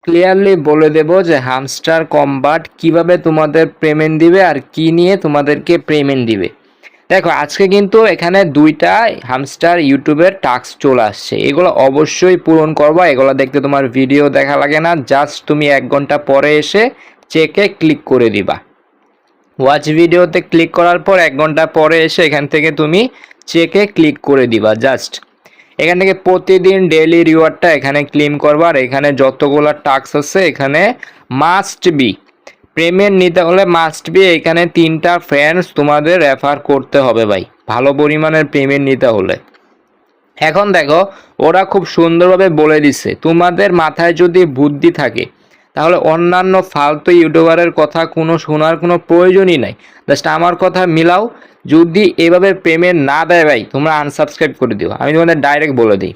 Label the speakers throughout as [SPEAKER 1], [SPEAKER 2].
[SPEAKER 1] Clearly বলে দেব যে hamster combat কিভাবে তোমাদের পেমেন্ট দিবে আর কি নিয়ে তোমাদেরকে পেমেন্ট দিবে। দেখো আজকে কিন্তু এখানে 2টা হামস্টার ইউটিউবের টাস্ক চলে আসছে, এগুলো অবশ্যই পূরণ করবা। এগুলো দেখতে তোমার ভিডিও দেখা লাগে না, জাস্ট তুমি 1 ঘন্টা পরে এসে চেকে ক্লিক করে দিবা। ওয়াচ ভিডিওতে ক্লিক করার পর 1 ঘন্টা পরে এসে এখান থেকে তুমি চেকে ক্লিক করে দিবা। জাস্ট এখান থেকে প্রতিদিন ডেইলি রিওয়ার্ডটা এখানে ক্লেম করবা। আর এখানে যতগুলো টাস্ক আছে এখানে মাস্ট বি পেমেন্ট নিতে হলে মাস্ট বি এখানে 3টা ফ্রেন্ডস তোমাদের রেফার করতে হবে ভাই, ভালো পরিমাণের পেমেন্ট নিতে হলে। এখন দেখো ওরা খুব সুন্দরভাবে বলে দিচ্ছে, তোমাদের মাথায় যদি বুদ্ধি থাকে তাহলে অন্যান্য ফালতু ইউটিউবারের কথা কোনো শোনার কোনো প্রয়োজনই নাই। জাস্ট আমার কথা মিলাও, যদি এভাবে পেমেন্ট না দেয় ভাই তোমরা আনসাবস্ক্রাইব করে দিও। আমি তোমাদের ডাইরেক্ট বলে দিই,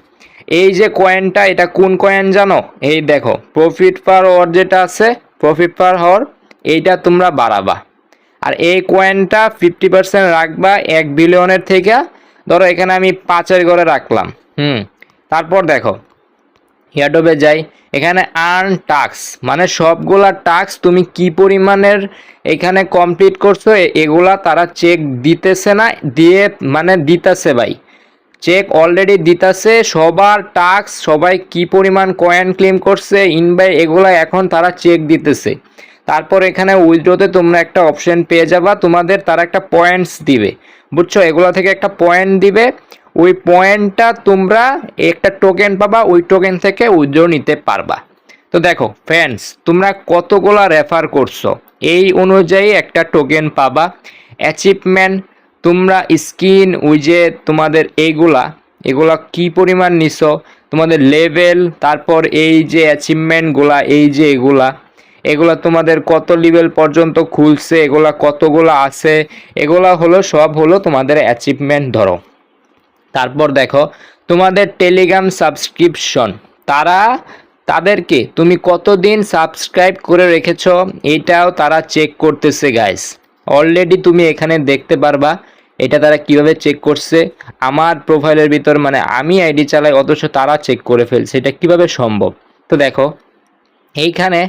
[SPEAKER 1] এই যে কয়েনটা এটা কোন কয়েন জানো? এই দেখো প্রফিট পার আওয়ার যেটা আছে, প্রফিট পার আওয়ার এইটা তোমরা বাড়াবা। আর এই কয়েনটা 50% রাখবা 1 বিলিয়নের থেকে। ধরো এখানে আমি 5-এর ঘরে রাখলাম। তারপর দেখো ইয়াডবে যাই, এখানে আর্ন টাস্ক মানে সবগুলা টাস্ক তুমি কি পরিমাণের এখানে কমপ্লিট করছো এগুলা তারা চেক দিতেছে না, দিয়ে মানে দিতেছে ভাই, চেক অলরেডি দিতেছে সবার টাস্ক, সবাই কি পরিমাণ কয়েন ক্লেম করছে ইনবাই এগুলা এখন তারা চেক দিতেছে। তারপর এখানে উইথড্রোতে তোমরা একটা অপশন পেয়ে যাবা, তোমাদের তারা একটা পয়েন্টস দিবে, বুঝছো? এগুলা থেকে একটা পয়েন্ট দিবে, ওই পয়েন্টটা তোমরা একটা টোকেন পাবা, ওই টোকেন থেকে উইথড্র নিতে পারবা। তো দেখো ফ্রেন্ডস, তোমরা কতগুলা রেফার করছো এই অনুযায়ী একটা টোকেন পাবা। অ্যাচিভমেন্ট তোমরা স্কিন ওই যে তোমাদের এগুলা কি পরিমাণ নিছো, তোমাদের লেভেল, তারপর এই যে অ্যাচিভমেন্টগুলা এই যে এগুলা তোমাদের কত লেভেল পর্যন্ত খুলছে, এগুলা কতগুলা আছে, এগুলা হলো সব হলো তোমাদের অ্যাচিভমেন্ট ধরো। তারপর দেখো তোমাদের টেলিগ্রাম সাবস্ক্রিপশন, তাদেরকে তুমি কতদিন সাবস্ক্রাইব করে রেখেছো এইটাও তারা চেক করতেছে গাইস। অলরেডি তুমি এখানে দেখতে পারবা এটা তারা কিভাবে চেক করছে। আমার প্রোফাইলের ভিতর মানে আমি আইডি চালাই অথচ তারা চেক করে ফেলছে, এটা কিভাবে সম্ভব? তো দেখো এইখানে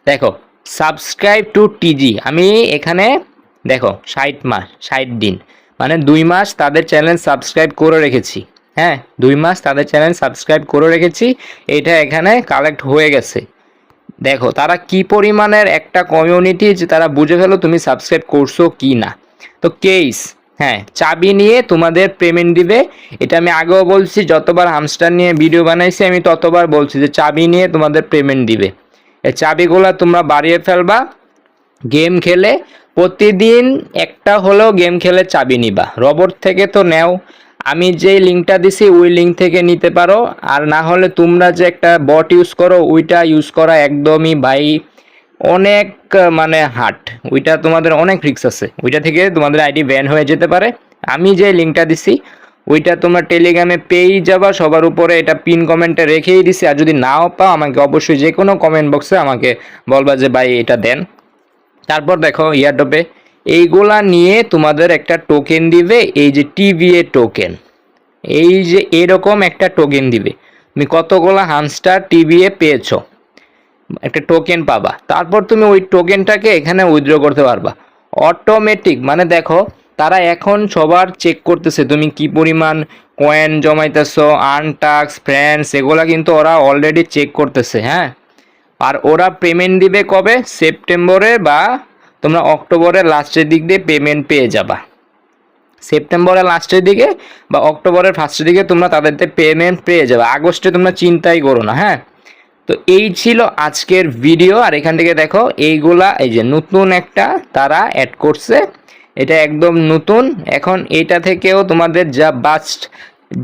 [SPEAKER 1] দেখো সাবস্ক্রাইব টু টিজি, আমি এখানে দেখো 60 মাস 60 দিন মানে 2 মাস তাদের চ্যানেল সাবস্ক্রাইব করে রেখেছি। হ্যাঁ 2 মাস তাদের চ্যানেল সাবস্ক্রাইব করে রেখেছি, এটা এখানে কালেক্ট হয়ে গেছে। দেখো তারা কি পরিমাণের একটা কমিউনিটি যে তারা বুঝে ফেলো তুমি সাবস্ক্রাইব করছো কি না। তো কেস হ্যাঁ চাবি নিয়ে তোমাদের পেমেন্ট দিবে, এটা আমি আগেও বলছি, যতবার হামস্টার নিয়ে ভিডিও বানাইছি আমি ততবার বলছি যে চাবি নিয়ে তোমাদের পেমেন্ট দিবে। এই চাবিগুলো তোমরা বাড়িয়ে ফেলবা, গেম খেলে প্রতিদিন একটা হলেও গেম খেলে চাবি নিবা। রবট থেকে তো নেও, আমি যেই লিঙ্কটা দিছি ওই লিঙ্ক থেকে নিতে পারো, আর না হলে তোমরা যে একটা বট ইউজ করো ওইটা ইউজ করা একদমই ভাই অনেক মানে হার্ড, ওইটা তোমাদের অনেক রিস্ক আছে, ওইটা থেকে তোমাদের আইডি ব্যান হয়ে যেতে পারে। আমি যে লিঙ্কটা দিছি ওইটা তোমরা টেলিগ্রামে পেয়েই যাবা, সবার উপরে এটা পিন কমেন্টে রেখেই দিছি। আর যদি নাও পাও আমাকে অবশ্যই যে কোনো কমেন্ট বক্সে আমাকে বলবা যে ভাই এটা দেন। তারপর দেখো ইয়ারডপে এইগুলা নিয়ে তোমাদের একটা টোকেন দিবে, এই যে টিভিএ টোকেন, এই যে এরকম একটা টোকেন দিবে। তুমি কতগুলা হামস্টার টিভিএ পেয়েছো একটা টোকেন পাবা, তারপর তুমি ওই টোকেনটাকে এখানে উইথড্র করতে পারবা অটোমেটিক। মানে দেখো তারা এখন সবার চেক করতেছে তুমি কি পরিমাণ কয়েন জমাইতেছো, আনটাক্স ফ্রেন্ডস এগুলা কিন্তু ওরা অলরেডি চেক করতেছে। হ্যাঁ আর ওরা পেমেন্ট দিবে কবে? সেপ্টেম্বরে বা তোমরা অক্টোবরের লাস্টের দিক দিয়ে পেমেন্ট পেয়ে যাবা। সেপ্টেম্বরের লাস্টের দিকে বা অক্টোবরের ফার্স্টের দিকে তোমরা তাদেরতে পেমেন্ট পেয়ে যাবে, আগস্টে তোমরা চিন্তাই করো না। হ্যাঁ তো এই ছিল আজকের ভিডিও। আর এখান থেকে দেখো এইগুলা এই যে নতুন একটা তারা অ্যাড করছে, এটা একদম নতুন। এখন এটা থেকেও তোমাদের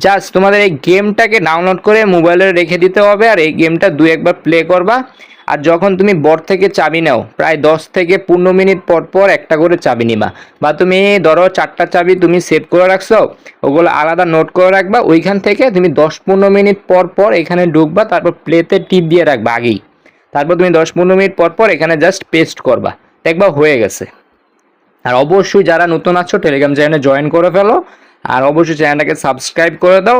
[SPEAKER 1] জাস্ট তোমাদের এই গেমটাকে ডাউনলোড করে মোবাইলে রেখে দিতে হবে, আর এই গেমটা 2-1 বার প্লে করবা। আর যখন তুমি বট থেকে চাবি নাও প্রায় 10 থেকে 15 মিনিট পর পর একটা করে চাবি নিবা, বা তুমি ধরো 4টা চাবি তুমি সেভ করে রাখছো ওগুলো আলাদা নোট করে রাখবা, ওইখান থেকে তুমি 10-15 মিনিট পর পর এখানে ঢুকবা, তারপর প্লেতে টিপ দিয়ে রাখবা আগেই, তারপর তুমি 10-15 মিনিট পর পর এখানে জাস্ট পেস্ট করবা, দেখবা হয়ে গেছে। আর অবশ্যই যারা নতুন আছো টেলিগ্রাম চ্যানেলে জয়েন করে ফেলো, আর অবশ্যই চ্যানেলটাকে সাবস্ক্রাইব করে দাও।